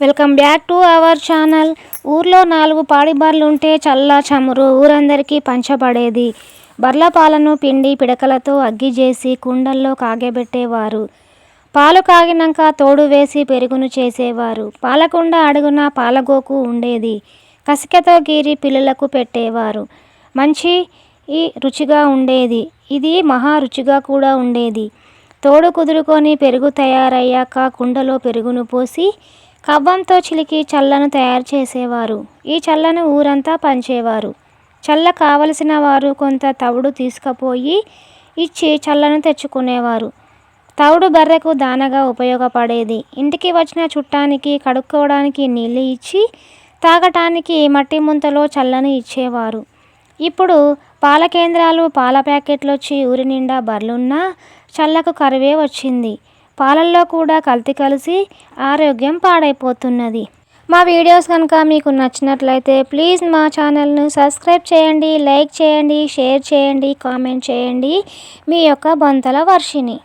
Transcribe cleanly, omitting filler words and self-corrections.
Welcome back to our channel. ఊర్లో 4 పాడి బర్రెలు ఉంటే చల్ల చమురు ఊరందరికీ పంచబడేది. బర్ల పాలను పిండి పిడకలతో అగ్గి చేసి కుండల్లో కాగబెట్టేవారు. పాలు కాగినాక తోడు వేసి పెరుగును చేసేవారు. పాలకుండ అడుగున పాలగోకు ఉండేది. కసికతో గీరి పిల్లలకు పెట్టేవారు. మంచి రుచిగా ఉండేది. ఇది మహా రుచిగా కూడా ఉండేది. తోడు కుదురుకొని పెరుగు తయారయ్యాక కుండలో పెరుగును పోసి కవ్వంతో చిలికి చల్లను తయారు చేసేవారు. ఈ చల్లను ఊరంతా పంచేవారు. చల్ల కావలసిన వారు కొంత తవుడు తీసుకుపోయి ఇచ్చి చల్లను తెచ్చుకునేవారు. తవుడు బర్రెకు దానగా ఉపయోగపడేది. ఇంటికి వచ్చిన చుట్టానికి కడుక్కోవడానికి నీళ్ళు ఇచ్చి తాగటానికి మట్టి ముంతలో చల్లని ఇచ్చేవారు. ఇప్పుడు పాల కేంద్రాలు, పాల ప్యాకెట్లు వచ్చి ఊరి నిండా బర్రెలున్నా చల్లకు కరువే వచ్చింది. పాలల్లో కూడా కల్తీ కలిసి ఆరోగ్యం పాడైపోతున్నది. మా వీడియోస్ కనుక మీకు నచ్చినట్లయితే ప్లీజ్ మా ఛానల్ను సబ్స్క్రైబ్ చేయండి, లైక్ చేయండి, షేర్ చేయండి, కామెంట్ చేయండి. మీ యొక్క బొంతల వర్షిని.